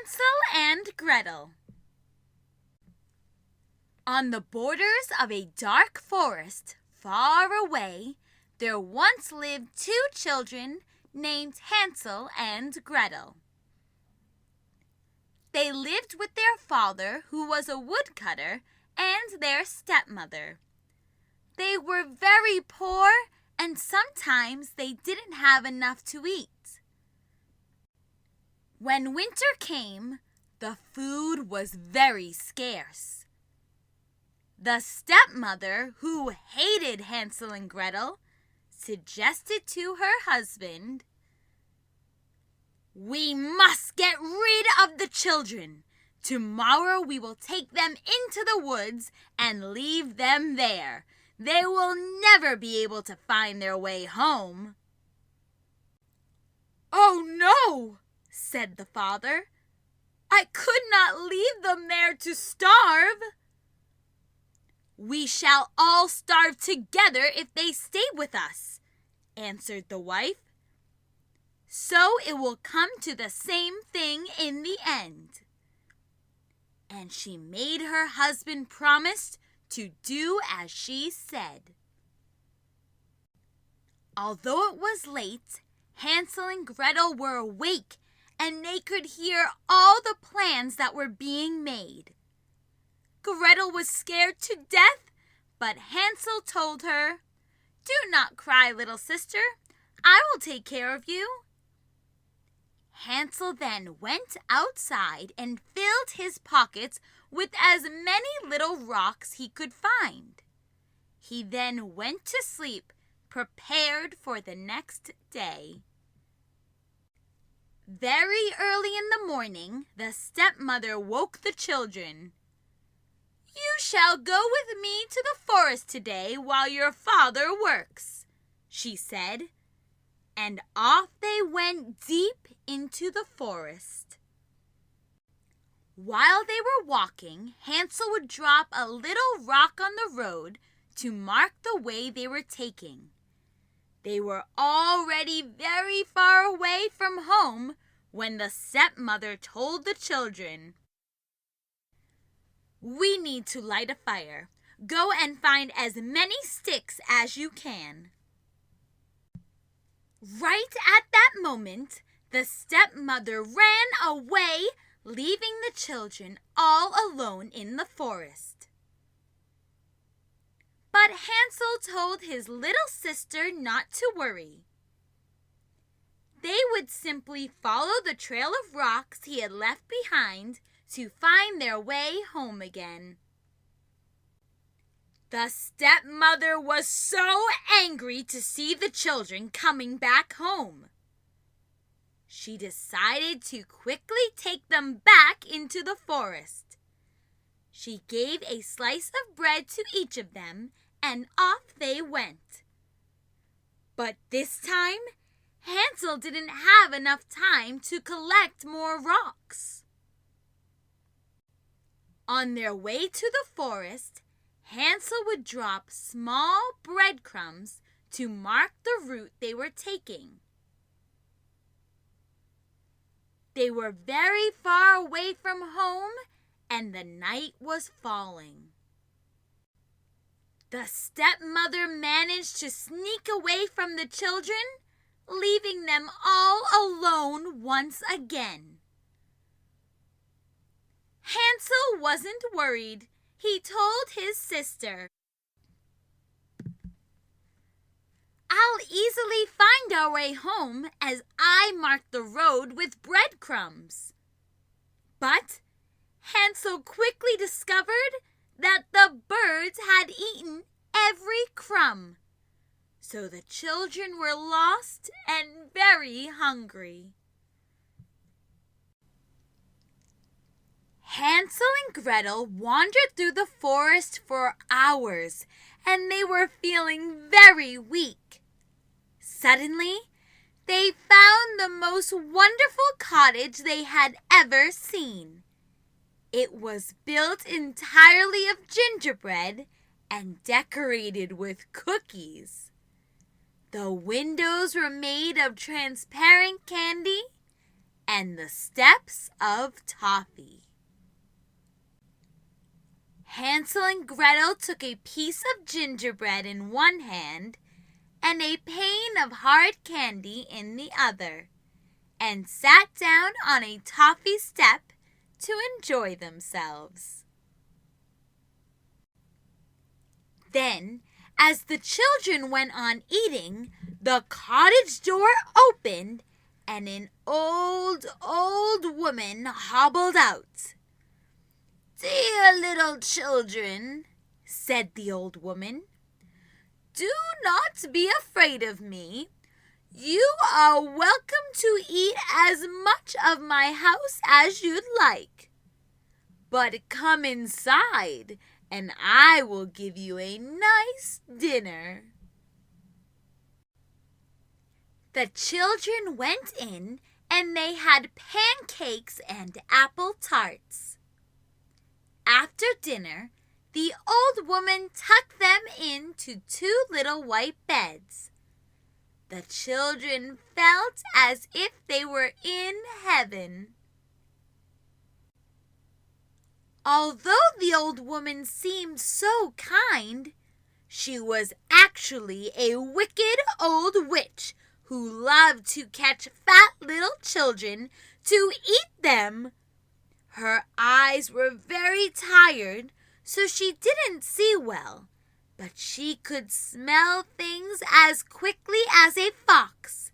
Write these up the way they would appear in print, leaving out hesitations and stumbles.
Hansel and Gretel. On the borders of a dark forest far away, there once lived two children named Hansel and Gretel. They lived with their father, who was a woodcutter, and their stepmother. They were very poor, and sometimes they didn't have enough to eat. When winter came, the food was very scarce. The stepmother, who hated Hansel and Gretel, suggested to her husband, "We must get rid of the children. Tomorrow we will take them into the woods and leave them there. They will never be able to find their way home." "Oh no," said the father. "I could not leave them there to starve." "We shall all starve together if they stay with us," answered the wife. "So it will come to the same thing in the end." And she made her husband promise to do as she said. Although it was late, Hansel and Gretel were awake, and they could hear all the plans that were being made. Gretel was scared to death, but Hansel told her, "Do not cry, little sister. I will take care of you." Hansel then went outside and filled his pockets with as many little rocks he could find. He then went to sleep, prepared for the next day. Very early in the morning, the stepmother woke the children. "You shall go with me to the forest today while your father works," she said, and off they went deep into the forest. While they were walking, Hansel would drop a little rock on the road to mark the way they were taking. They were already very far away from home when the stepmother told the children, "We need to light a fire. Go and find as many sticks as you can." Right at that moment, the stepmother ran away, leaving the children all alone in the forest. But Hansel told his little sister not to worry. They would simply follow the trail of rocks he had left behind to find their way home again. The stepmother was so angry to see the children coming back home. She decided to quickly take them back into the forest. She gave a slice of bread to each of them, and off they went. But this time, Hansel didn't have enough time to collect more rocks. On their way to the forest, Hansel would drop small breadcrumbs to mark the route they were taking. They were very far away from home, and the night was falling. The stepmother managed to sneak away from the children, leaving them all alone once again. Hansel wasn't worried. He told his sister, "I'll easily find our way home as I marked the road with breadcrumbs." But Hansel quickly discovered that the birds had eaten every crumb. So the children were lost and very hungry. Hansel and Gretel wandered through the forest for hours, and they were feeling very weak. Suddenly, they found the most wonderful cottage they had ever seen. It was built entirely of gingerbread and decorated with cookies. The windows were made of transparent candy, and the steps of toffee. Hansel and Gretel took a piece of gingerbread in one hand and a pane of hard candy in the other, and sat down on a toffee step to enjoy themselves. Then, as the children went on eating, the cottage door opened and an old woman hobbled out. "Dear little children," said the old woman, "do not be afraid of me. You are welcome to eat as much of my house as you'd like. But come inside, and I will give you a nice dinner." The children went in, and they had pancakes and apple tarts. After dinner, the old woman tucked them into 2 little white beds. The children felt as if they were in heaven. Although the old woman seemed so kind, she was actually a wicked old witch who loved to catch fat little children to eat them. Her eyes were very tired, so she didn't see well, but she could smell things as quickly as a fox,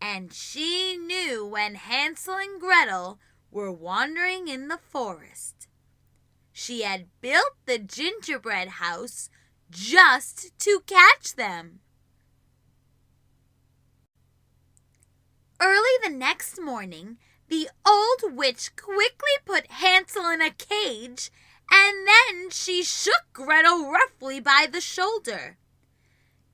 and she knew when Hansel and Gretel were wandering in the forest. She had built the gingerbread house just to catch them. Early the next morning, the old witch quickly put Hansel in a cage, and then she shook Gretel roughly by the shoulder.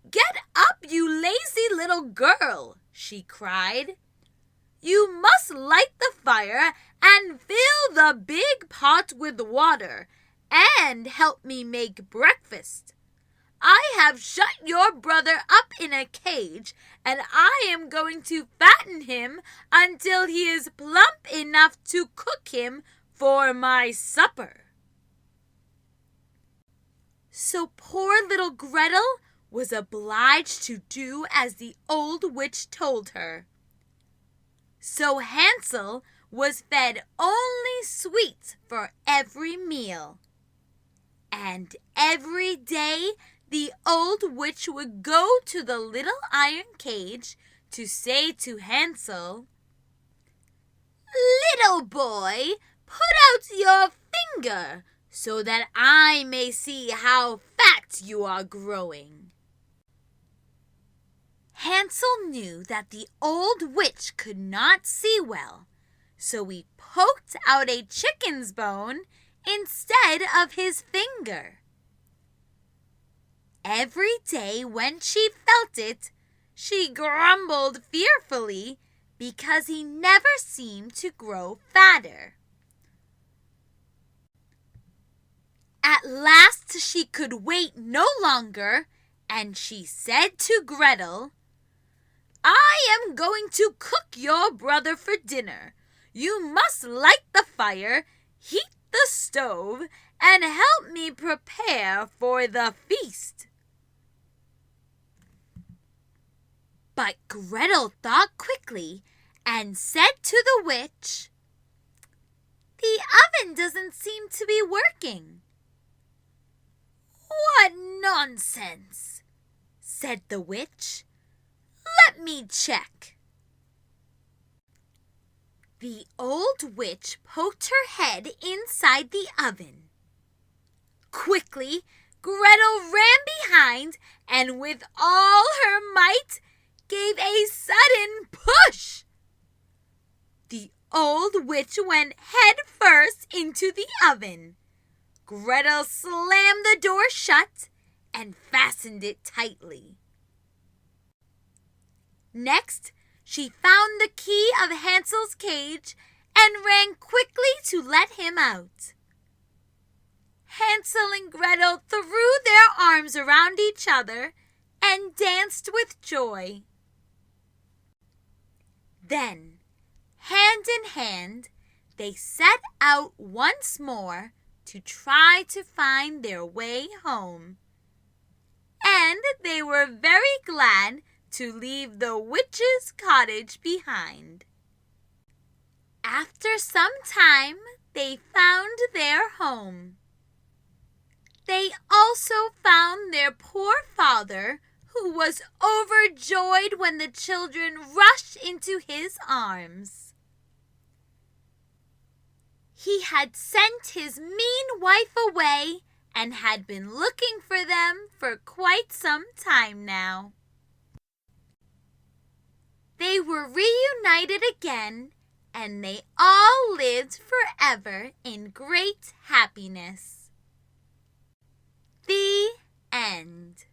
"Get up, you lazy little girl," she cried. "You must light the fire and fill the big pot with water, and help me make breakfast. I have shut your brother up in a cage, and I am going to fatten him until he is plump enough to cook him for my supper." So poor little Gretel was obliged to do as the old witch told her. So Hansel was fed only sweets for every meal. And every day the old witch would go to the little iron cage to say to Hansel, "Little boy, put out your finger so that I may see how fat you are growing." Hansel knew that the old witch could not see well, so he poked out a chicken's bone instead of his finger. Every day when she felt it, she grumbled fearfully because he never seemed to grow fatter. At last she could wait no longer, and she said to Gretel, "I am going to cook your brother for dinner. You must light the fire, heat the stove, and help me prepare for the feast." But Gretel thought quickly and said to the witch, "The oven doesn't seem to be working." "What nonsense!" said the witch. "Let me check." The old witch poked her head inside the oven. Quickly, Gretel ran behind and with all her might gave a sudden push. The old witch went head first into the oven. Gretel slammed the door shut and fastened it tightly. Next, she found the key of Hansel's cage and ran quickly to let him out. Hansel and Gretel threw their arms around each other and danced with joy. Then Hand in hand, they set out once more to try to find their way home. And they were very glad to leave the witch's cottage behind. After some time, they found their home. They also found their poor father, who was overjoyed when the children rushed into his arms. He had sent his mean wife away and had been looking for them for quite some time now. They were reunited again, and they all lived forever in great happiness. The end.